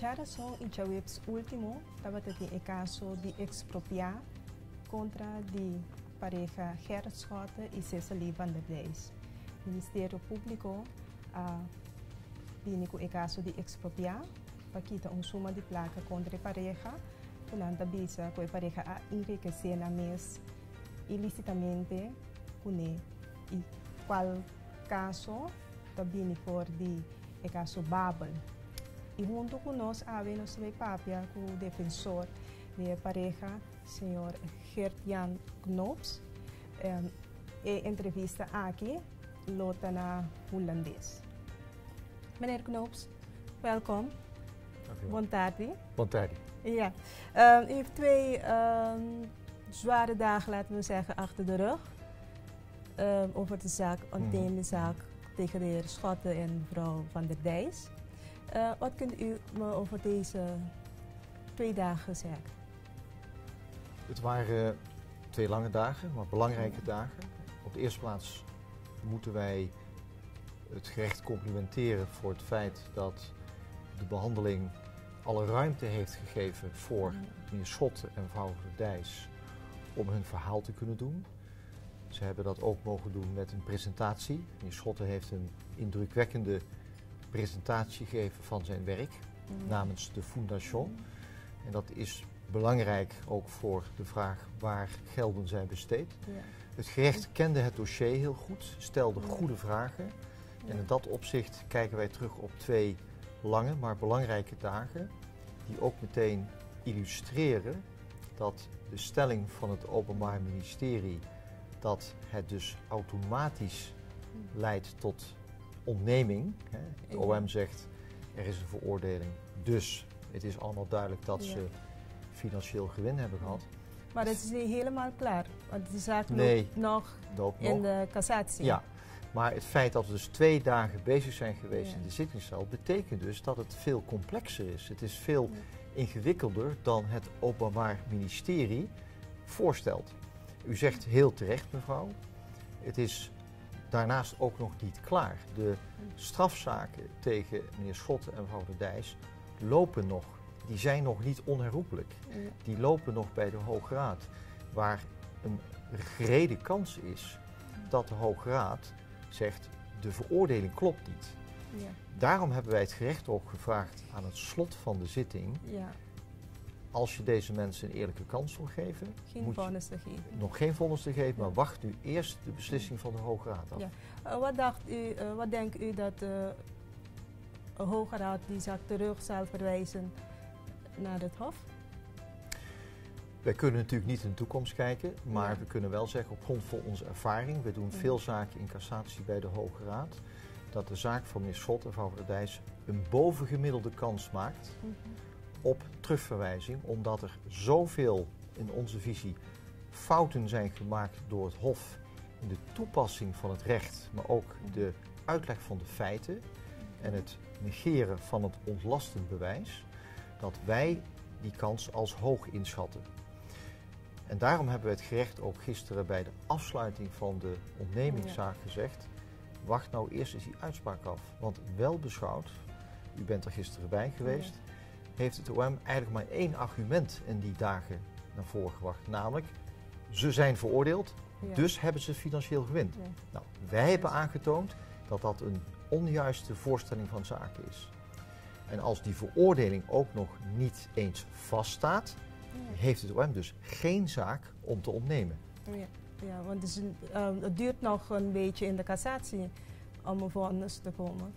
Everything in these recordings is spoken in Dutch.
Já razão e já o último, estava tendo o caso de expropriar contra de pareja Gerard Schotten e Cecily van der Dijs. O Ministério Público viu o caso de expropriar para quitar suma de placa contra a pareja, portanto, avisa que a pareja a enriquecer na mês ilicitamente com ele. E qual caso também for de o caso Babel. E junto conosco, nós também papia com o defensor de pareja, senhor Gert-Jan Knoops. E entrevista aqui, lota na holandês. Meneer Knoops, welkom. Boa tarde. Boa tarde. Ja, u heeft twee zware dagen, laten we zeggen, achter de rug. Over de zaak, ontneemde zaak tegen de heer Schotten en mevrouw Van der Dijs. Wat kunt u me over deze 2 dagen zeggen? Het waren 2 lange dagen, maar belangrijke dagen. Op de eerste plaats moeten wij het gerecht complimenteren voor het feit dat de behandeling alle ruimte heeft gegeven voor meneer Schotten en mevrouw Van der Dijs om hun verhaal te kunnen doen. Ze hebben dat ook mogen doen met een presentatie. Meneer Schotten heeft een indrukwekkende presentatie gegeven van zijn werk namens de Fondation. En dat is belangrijk ook voor de vraag waar gelden zijn besteed. Ja. Het gerecht kende het dossier heel goed, stelde goede vragen. En in dat opzicht kijken wij terug op 2 lange maar belangrijke dagen die ook meteen illustreren dat de stelling van het Openbaar Ministerie dat het dus automatisch leidt tot ontneming. Het OM zegt er is een veroordeling, dus het is allemaal duidelijk dat ze financieel gewin hebben gehad. Maar dat is niet helemaal klaar, want de zaak loopt nog in de cassatie. Ja, maar het feit dat we dus 2 dagen bezig zijn geweest in de zittingszaal betekent dus dat het veel complexer is. Het is veel ingewikkelder dan het Openbaar Ministerie voorstelt. U zegt heel terecht, mevrouw, het is daarnaast ook nog niet klaar. De strafzaken tegen meneer Schotten en mevrouw Van der Dijs lopen nog. Die zijn nog niet onherroepelijk. Die lopen nog bij de Hoge Raad, waar een gereden kans is dat de Hoge Raad zegt de veroordeling klopt niet. Ja. Daarom hebben wij het gerecht ook gevraagd aan het slot van de zitting. Ja. Als je deze mensen een eerlijke kans wil geven, geen vonnis te geven. Nog geen vonnis te geven, maar wacht nu eerst de beslissing van de Hoge Raad af. Ja. Wat denkt u dat de Hoge Raad die zaak terug zal verwijzen naar het Hof? Wij kunnen natuurlijk niet in de toekomst kijken, maar we kunnen wel zeggen op grond van onze ervaring, we doen veel zaken in cassatie bij de Hoge Raad, dat de zaak van meneer Schotten en mevrouw Van der Dijs een bovengemiddelde kans maakt op terugverwijzing, omdat er zoveel in onze visie fouten zijn gemaakt door het Hof in de toepassing van het recht, maar ook de uitleg van de feiten en het negeren van het ontlastend bewijs, dat wij die kans als hoog inschatten. En daarom hebben we het gerecht ook gisteren bij de afsluiting van de ontnemingszaak gezegd, wacht nou eerst eens die uitspraak af. Want wel beschouwd, u bent er gisteren bij geweest, heeft het OM eigenlijk maar 1 argument in die dagen naar voren gebracht. Namelijk, ze zijn veroordeeld, dus hebben ze financieel gewin. Ja. Nou, wij hebben aangetoond dat dat een onjuiste voorstelling van zaken is. En als die veroordeling ook nog niet eens vaststaat, heeft het OM dus geen zaak om te ontnemen. Ja, want het duurt nog een beetje in de cassatie om een vonnis te komen.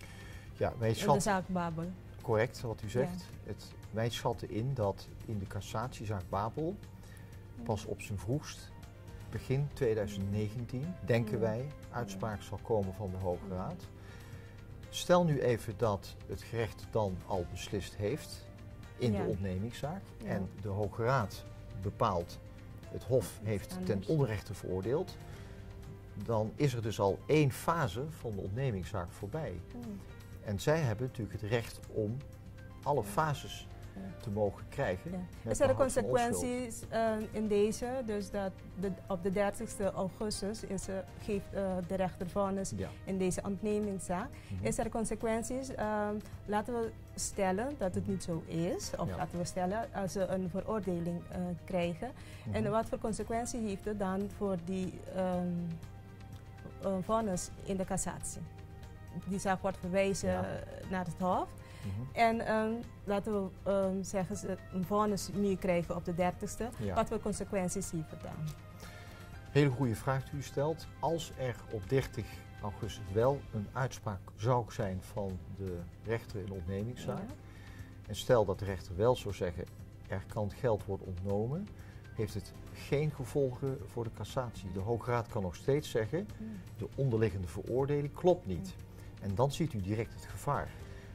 Ja, wij in de zaak Babel. Correct, wat u zegt. Wij schatten in dat in de cassatiezaak Babel pas op zijn vroegst, begin 2019, denken wij, uitspraak zal komen van de Hoge Raad. Stel nu even dat het gerecht dan al beslist heeft in de ontnemingszaak en de Hoge Raad bepaalt, het Hof heeft ten onrechte veroordeeld, dan is er dus al 1 fase van de ontnemingszaak voorbij. En zij hebben natuurlijk het recht om alle fases te mogen krijgen. Ja. met Is er behoud van onschuld. consequenties in deze, dus dat op de 30 augustus geeft de rechter vonnis Ja. in deze ontnemingszaak. Mhm. Is er consequenties? Laten we stellen dat het niet zo is, of Ja. laten we stellen als ze een veroordeling krijgen. Mhm. En wat voor consequenties heeft het dan voor die vonnis in de cassatie? Die zaak wordt verwezen Ja. naar het Hof. Mhm. En laten we zeggen ze een vonnis nu krijgen op de 30e. Ja. Wat voor consequenties heeft het dan? Hele goede vraag die u stelt. Als er op 30 augustus wel een uitspraak zou zijn van de rechter in de ontnemingszaak. Ja. En stel dat de rechter wel zou zeggen, er kan geld worden ontnomen, heeft het geen gevolgen voor de cassatie. De Hoge Raad kan nog steeds zeggen, de onderliggende veroordeling klopt niet. En dan ziet u direct het gevaar.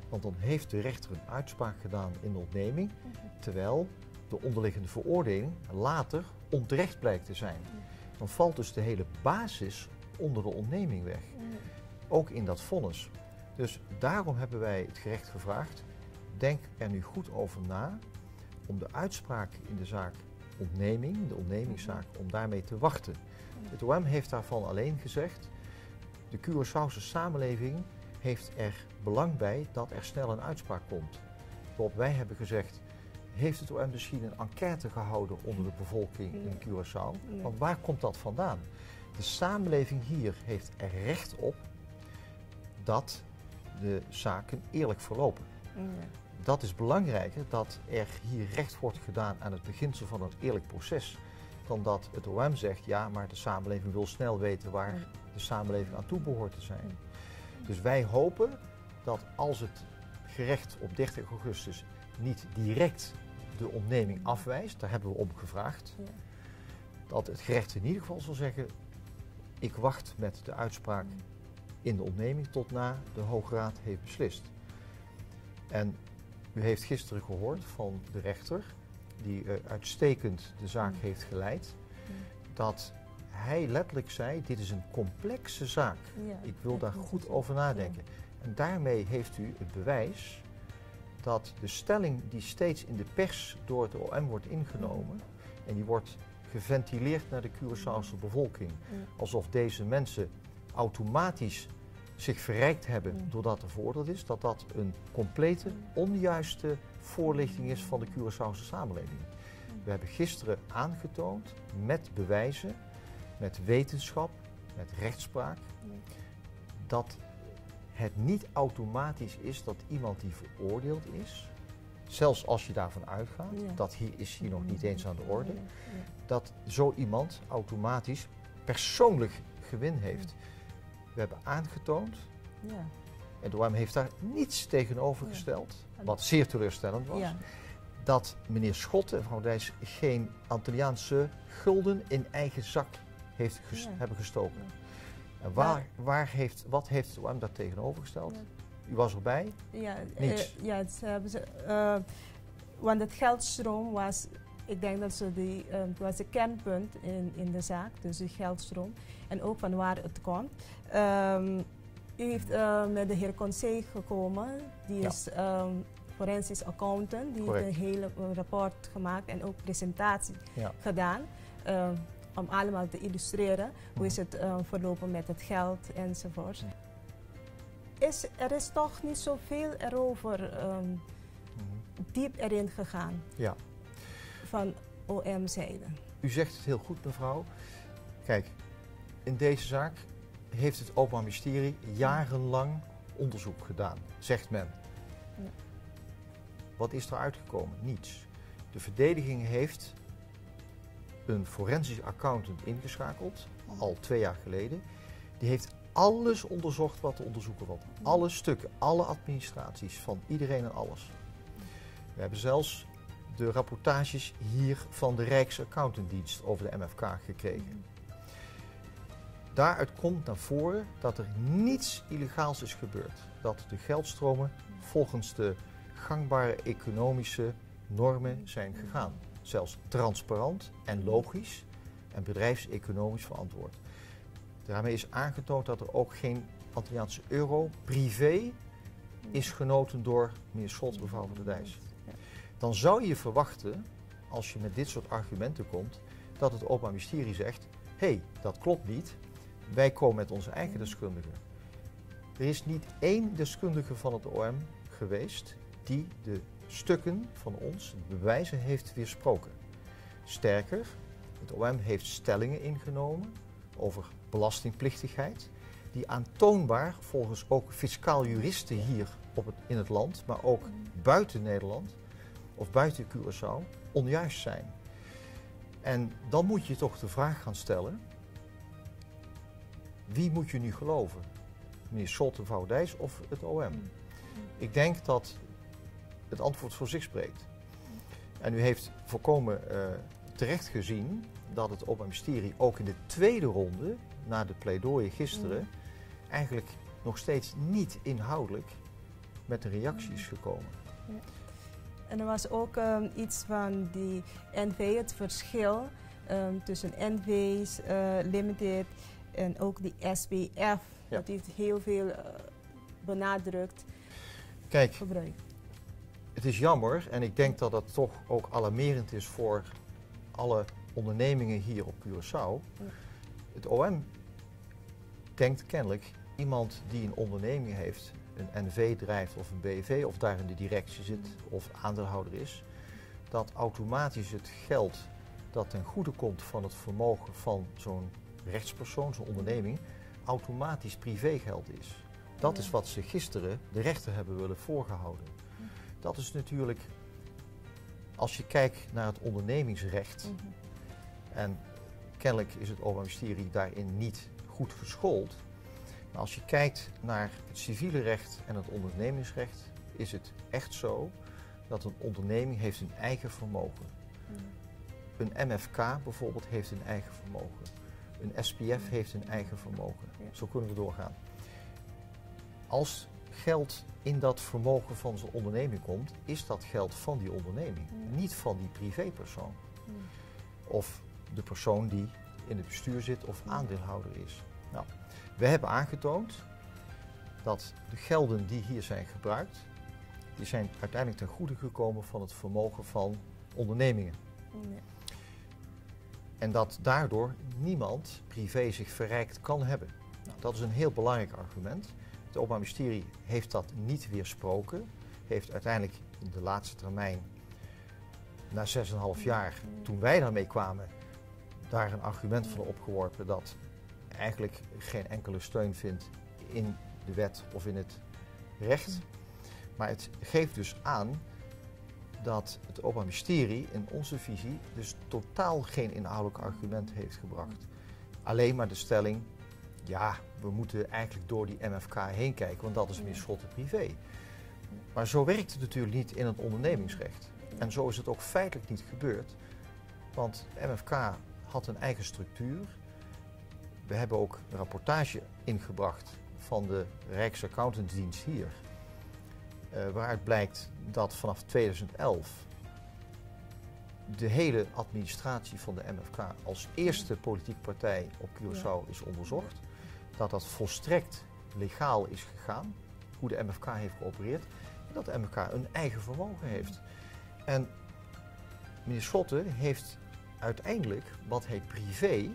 Want dan heeft de rechter een uitspraak gedaan in de ontneming, terwijl de onderliggende veroordeling later onterecht blijkt te zijn. Dan valt dus de hele basis onder de ontneming weg. Ook in dat vonnis. Dus daarom hebben wij het gerecht gevraagd, denk er nu goed over na om de uitspraak in de zaak ontneming, de ontnemingszaak, om daarmee te wachten. Het OM heeft daarvan alleen gezegd, de Curaçaose samenleving heeft er belang bij dat er snel een uitspraak komt. Waarop wij hebben gezegd, heeft het OM misschien een enquête gehouden onder de bevolking in Curaçao? Nee. Want waar komt dat vandaan? De samenleving hier heeft er recht op dat de zaken eerlijk verlopen. Dat is belangrijker, dat er hier recht wordt gedaan aan het beginsel van een eerlijk proces, dan dat het OM zegt, ja, maar de samenleving wil snel weten waar de samenleving aan toe behoort te zijn. Dus wij hopen dat als het gerecht op 30 augustus niet direct de ontneming afwijst, daar hebben we om gevraagd, dat het gerecht in ieder geval zal zeggen, ik wacht met de uitspraak in de ontneming tot na de Hoge Raad heeft beslist. En u heeft gisteren gehoord van de rechter, die uitstekend de zaak heeft geleid, dat hij letterlijk zei, dit is een complexe zaak. Ik wil daar goed over nadenken. En daarmee heeft u het bewijs dat de stelling die steeds in de pers door het OM wordt ingenomen, en die wordt geventileerd naar de Curaçaose bevolking, alsof deze mensen automatisch zich verrijkt hebben doordat er veroordeeld is, dat dat een complete, onjuiste voorlichting is van de Curaçaose samenleving. We hebben gisteren aangetoond met bewijzen, met wetenschap, met rechtspraak, dat het niet automatisch is dat iemand die veroordeeld is, zelfs als je daarvan uitgaat, dat is hier nog niet eens aan de orde, dat zo iemand automatisch persoonlijk gewin heeft. We hebben aangetoond, en de OM heeft daar niets tegenover gesteld, wat zeer teleurstellend was, dat meneer Schotten en mevrouw Dijs geen Antilliaanse gulden in eigen zak hebben gestoken. En wat heeft het OM daar tegenover gesteld? U was erbij? Niks. Want het geldstroom was, ik denk dat het was een kernpunt in de zaak, dus de geldstroom en ook van waar het komt. U heeft met de heer Conseil gekomen, die is forensisch accountant, die heeft een hele rapport gemaakt en ook presentatie gedaan. Om allemaal te illustreren hoe is het verlopen met het geld enzovoort. Er is toch niet zoveel erover diep erin gegaan van OM-zijde. U zegt het heel goed, mevrouw. Kijk, in deze zaak heeft het Openbaar Ministerie jarenlang onderzoek gedaan, zegt men. Wat is er uitgekomen? Niets. De verdediging heeft een forensisch accountant ingeschakeld, al 2 jaar geleden. Die heeft alles onderzocht wat te onderzoeken valt. Alle stukken, alle administraties van iedereen en alles. We hebben zelfs de rapportages hier van de Rijksaccountantendienst over de MFK gekregen. Daaruit komt naar voren dat er niets illegaals is gebeurd. Dat de geldstromen volgens de gangbare economische normen zijn gegaan. Zelfs transparant en logisch en bedrijfseconomisch verantwoord. Daarmee is aangetoond dat er ook geen Antilliaanse euro privé is genoten door meneer Scholz, mevrouw van der Dijs. dan zou je verwachten, als je met dit soort argumenten komt, dat het Openbaar Ministerie zegt, hé, dat klopt niet, wij komen met onze eigen deskundigen. Er is niet één deskundige van het OM geweest die de stukken van ons, de bewijzen, heeft weersproken. Sterker, het OM heeft stellingen ingenomen over belastingplichtigheid, die aantoonbaar volgens ook fiscaal juristen hier in het land, maar ook buiten Nederland of buiten Curaçao, onjuist zijn. En dan moet je toch de vraag gaan stellen, wie moet je nu geloven? Meneer Scholte, mevrouw Dijs of het OM? Ik denk dat het antwoord voor zich spreekt. En u heeft volkomen terecht gezien dat het Openbaar Ministerie ook in de tweede ronde, na de pleidooien gisteren, eigenlijk nog steeds niet inhoudelijk met de reacties gekomen. Ja. En er was ook iets van die NV, het verschil tussen NV's, Limited en ook die SPF. Ja. Dat heeft heel veel benadrukt. Kijk, gebruik. Het is jammer en ik denk dat dat toch ook alarmerend is voor alle ondernemingen hier op Curaçao. Ja. Het OM denkt kennelijk, iemand die een onderneming heeft, een NV drijft of een BV of daar in de directie zit of aandeelhouder is, dat automatisch het geld dat ten goede komt van het vermogen van zo'n rechtspersoon, zo'n onderneming, automatisch privégeld is. Dat is wat ze gisteren de rechter hebben willen voorgehouden. Dat is natuurlijk, als je kijkt naar het ondernemingsrecht, en kennelijk is het Openbaar Ministerie daarin niet goed geschoold, maar als je kijkt naar het civiele recht en het ondernemingsrecht, is het echt zo dat een onderneming heeft een eigen vermogen. Een MFK bijvoorbeeld heeft een eigen vermogen. Een SPF heeft een eigen vermogen. Zo kunnen we doorgaan. Als geld in dat vermogen van zo'n onderneming komt, is dat geld van die onderneming, niet van die privépersoon. Of de persoon die in het bestuur zit of aandeelhouder is. Nou, we hebben aangetoond dat de gelden die hier zijn gebruikt, die zijn uiteindelijk ten goede gekomen van het vermogen van ondernemingen. Nee. En dat daardoor niemand privé zich verrijkt kan hebben. Nou, dat is een heel belangrijk argument. Het Openbaar Ministerie heeft dat niet weersproken. Heeft uiteindelijk in de laatste termijn, na 6,5 jaar, toen wij daarmee kwamen, daar een argument van opgeworpen dat eigenlijk geen enkele steun vindt in de wet of in het recht. Maar het geeft dus aan dat het Openbaar Ministerie in onze visie dus totaal geen inhoudelijk argument heeft gebracht. Alleen maar de stelling, ja, we moeten eigenlijk door die MFK heen kijken, want dat is meer Scholte privé. Maar zo werkt het natuurlijk niet in het ondernemingsrecht. En zo is het ook feitelijk niet gebeurd, want MFK had een eigen structuur. We hebben ook een rapportage ingebracht van de Rijksaccountantsdienst hier, waaruit blijkt dat vanaf 2011 de hele administratie van de MFK als eerste politieke partij op Curaçao is onderzocht. Dat dat volstrekt legaal is gegaan, hoe de MFK heeft geopereerd, en dat de MFK een eigen vermogen heeft. En meneer Schotte heeft uiteindelijk wat hij privé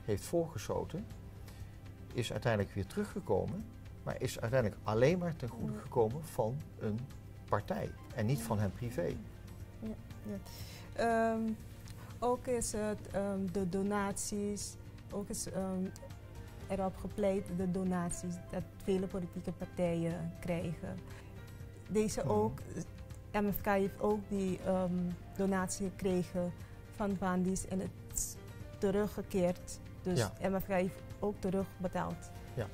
heeft voorgeschoten, is uiteindelijk weer teruggekomen, maar is uiteindelijk alleen maar ten goede gekomen van een partij en niet van hem privé. Ook is het de donaties, ook is erop gepleit de donaties dat vele politieke partijen krijgen. Deze ook, MFK heeft ook die donatie gekregen van Wandis en het is teruggekeerd. Dus MFK heeft ook terugbetaald. Ja.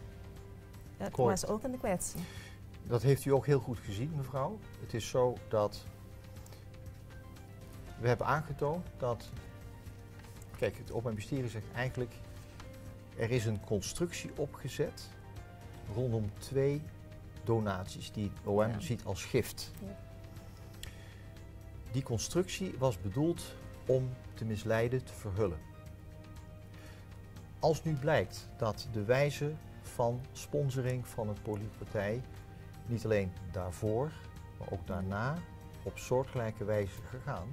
Dat was ook een kwestie. Dat heeft u ook heel goed gezien, mevrouw. Het is zo dat we hebben aangetoond dat, kijk, het Openbaar Ministerie zegt eigenlijk, er is een constructie opgezet rondom 2 donaties die het OM ziet als gift. Ja. Die constructie was bedoeld om te misleiden, te verhullen. Als nu blijkt dat de wijze van sponsoring van een politieke partij niet alleen daarvoor, maar ook daarna op soortgelijke wijze gegaan,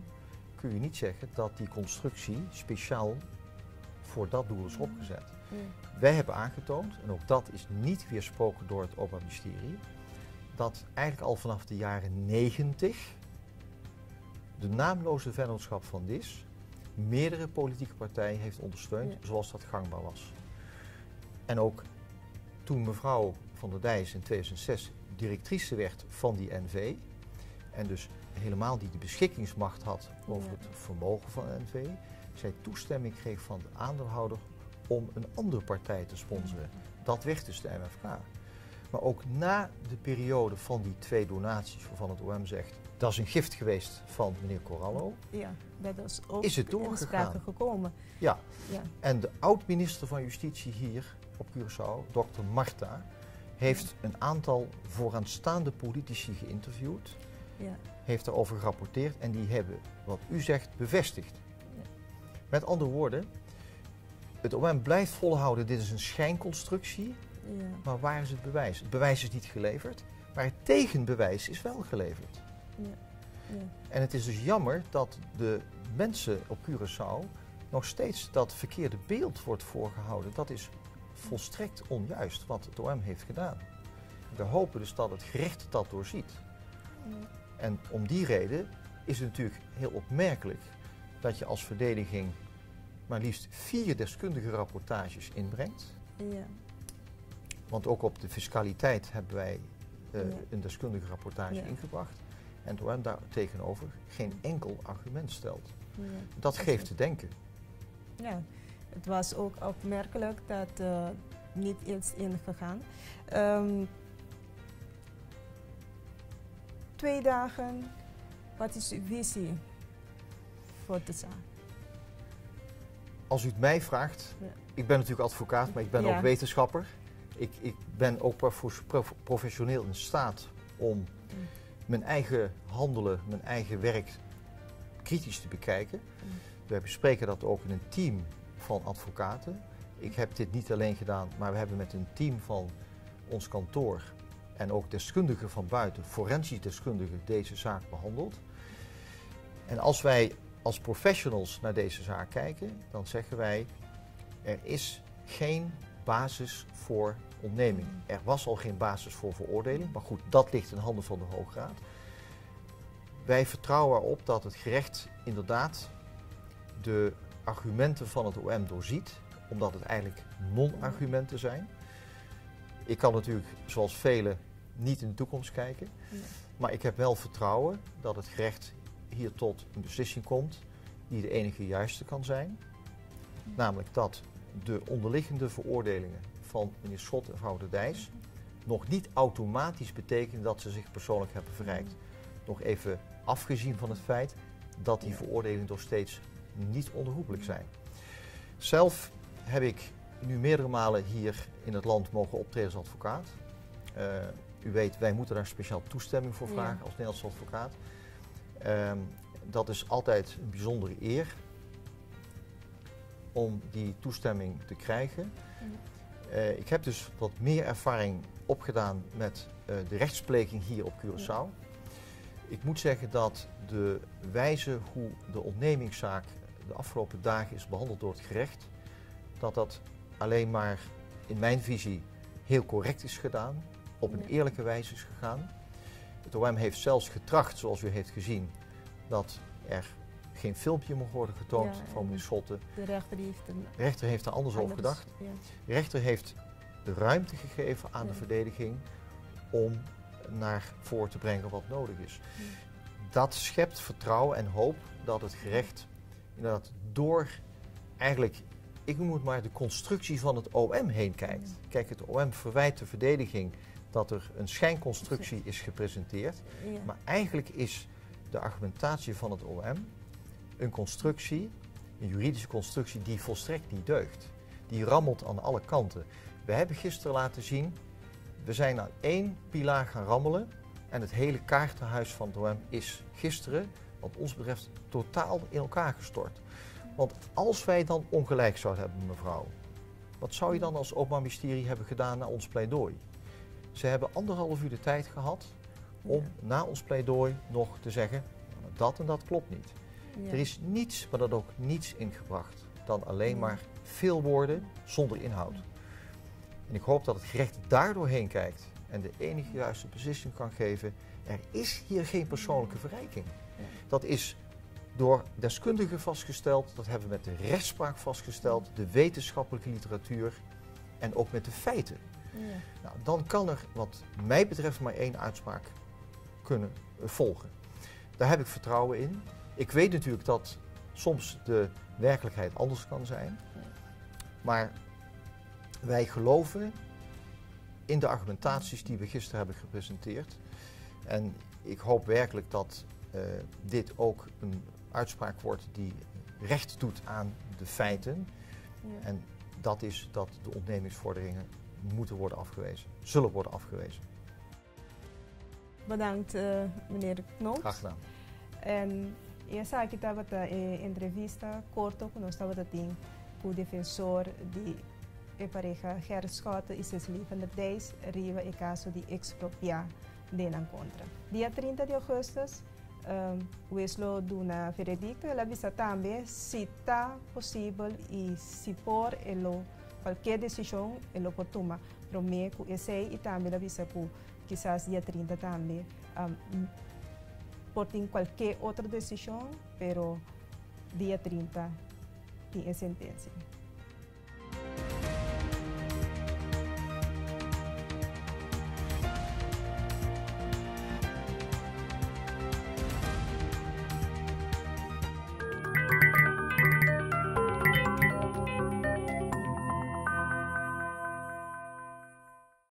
kun je niet zeggen dat die constructie speciaal voor dat doel is opgezet. Wij hebben aangetoond, en ook dat is niet weersproken door het Openbaar Ministerie, dat eigenlijk al vanaf de jaren 90 de naamloze vennootschap van DIS meerdere politieke partijen heeft ondersteund zoals dat gangbaar was. En ook toen mevrouw Van der Dijs in 2006 directrice werd van die NV en dus helemaal die de beschikkingsmacht had over het vermogen van de NV, zij toestemming kreeg van de aandeelhouder om een andere partij te sponsoren. Dat werd dus de MFK. Maar ook na de periode van die 2 donaties waarvan het OM zegt, dat is een gift geweest van meneer Corallo. Ja, dat is ook is het in sprake gekomen. Ja. En de oud-minister van Justitie hier op Curaçao, dokter Marta, heeft een aantal vooraanstaande politici geïnterviewd. Heeft daarover gerapporteerd en die hebben, wat u zegt, bevestigd. Met andere woorden, het OM blijft volhouden, dit is een schijnconstructie, maar waar is het bewijs? Het bewijs is niet geleverd, maar het tegenbewijs is wel geleverd. En het is dus jammer dat de mensen op Curaçao nog steeds dat verkeerde beeld wordt voorgehouden. Dat is volstrekt onjuist wat het OM heeft gedaan. We hopen dus dat het gerecht dat doorziet. En om die reden is het natuurlijk heel opmerkelijk dat je als verdediging maar liefst 4 deskundige rapportages inbrengt. Want ook op de fiscaliteit hebben wij een deskundige rapportage ingebracht. En het OM daar tegenover geen enkel argument stelt. Dat geeft te denken. Ja, het was ook opmerkelijk dat niet is ingegaan. 2 dagen, wat is uw visie voor de zaak? Als u het mij vraagt, ik ben natuurlijk advocaat, maar ik ben ook wetenschapper. Ik ben ook professioneel in staat om mijn eigen handelen, mijn eigen werk kritisch te bekijken. Wij bespreken dat ook in een team van advocaten. Ik heb dit niet alleen gedaan, maar we hebben met een team van ons kantoor en ook deskundigen van buiten, forensisch deskundigen, deze zaak behandeld. En als wij als professionals naar deze zaak kijken, dan zeggen wij, er is geen basis voor ontneming. Er was al geen basis voor veroordeling, maar goed, dat ligt in handen van de Hoge Raad. Wij vertrouwen erop dat het gerecht inderdaad de argumenten van het OM doorziet, omdat het eigenlijk non-argumenten zijn. Ik kan natuurlijk, zoals velen, niet in de toekomst kijken, maar ik heb wel vertrouwen dat het gerecht hier tot een beslissing komt die de enige juiste kan zijn. Namelijk dat de onderliggende veroordelingen van meneer Schot en mevrouw de Dijs nog niet automatisch betekenen dat ze zich persoonlijk hebben verrijkt. Nog even afgezien van het feit dat die veroordelingen nog steeds niet onherroepelijk zijn. Zelf heb ik nu meerdere malen hier in het land mogen optreden als advocaat. U weet, wij moeten daar speciaal toestemming voor vragen als Nederlandse advocaat. Dat is altijd een bijzondere eer om die toestemming te krijgen. Ik heb dus wat meer ervaring opgedaan met de rechtspleging hier op Curaçao. Ik moet zeggen dat de wijze hoe de ontnemingszaak de afgelopen dagen is behandeld door het gerecht, dat alleen maar in mijn visie heel correct is gedaan, op een eerlijke wijze is gegaan. Het OM heeft zelfs getracht, zoals u heeft gezien, dat er geen filmpje mag worden getoond van meneer Schotten. De rechter heeft daar anders over gedacht. De rechter heeft de ruimte gegeven aan de verdediging om naar voren te brengen wat nodig is. Dat schept vertrouwen en hoop dat het gerecht inderdaad door eigenlijk, ik noem het maar, de constructie van het OM heen kijkt. Kijk, het OM verwijt de verdediging dat er een schijnconstructie is gepresenteerd, maar eigenlijk is de argumentatie van het OM een constructie, een juridische constructie die volstrekt niet deugt. Die rammelt aan alle kanten. We hebben gisteren laten zien, we zijn aan 1 pilaar gaan rammelen en het hele kaartenhuis van het OM is gisteren, wat ons betreft, totaal in elkaar gestort. Want als wij dan ongelijk zouden hebben, mevrouw, wat zou je dan als Openbaar Ministerie hebben gedaan naar ons pleidooi? Ze hebben 1,5 uur de tijd gehad om na ons pleidooi nog te zeggen, dat en dat klopt niet. Ja. Er is niets, maar dat ook niets ingebracht dan alleen maar veel woorden zonder inhoud. En ik hoop dat het gerecht daardoor heen kijkt en de enige juiste beslissing kan geven. Er is hier geen persoonlijke verrijking. Ja. Dat is door deskundigen vastgesteld, dat hebben we met de rechtspraak vastgesteld, de wetenschappelijke literatuur en ook met de feiten. Ja. Nou, dan kan er wat mij betreft maar één uitspraak kunnen volgen. Daar heb ik vertrouwen in. Ik weet natuurlijk dat soms de werkelijkheid anders kan zijn. Maar wij geloven in de argumentaties die we gisteren hebben gepresenteerd. En ik hoop werkelijk dat dit ook een uitspraak wordt die recht doet aan de feiten. Ja. En dat is dat de ontnemingsvorderingen moeten worden afgewezen, zullen worden afgewezen. Bedankt meneer Knoops. Graag gedaan. En essa aqui estava entrevista corta que nós estava tendo com o defensor de pareja Ger Schotten e Cecily van der Dijs riva o caso de expropriar de contra. Dia 30 de agosto, o eslo duna veredicto ela visa também se está possível e se por elo qualquer decisão elo por tomar promê com esse e também ela visa por quizás dia 30 também por ter qualquer outra decisão, pero dia 30 tem a sentença.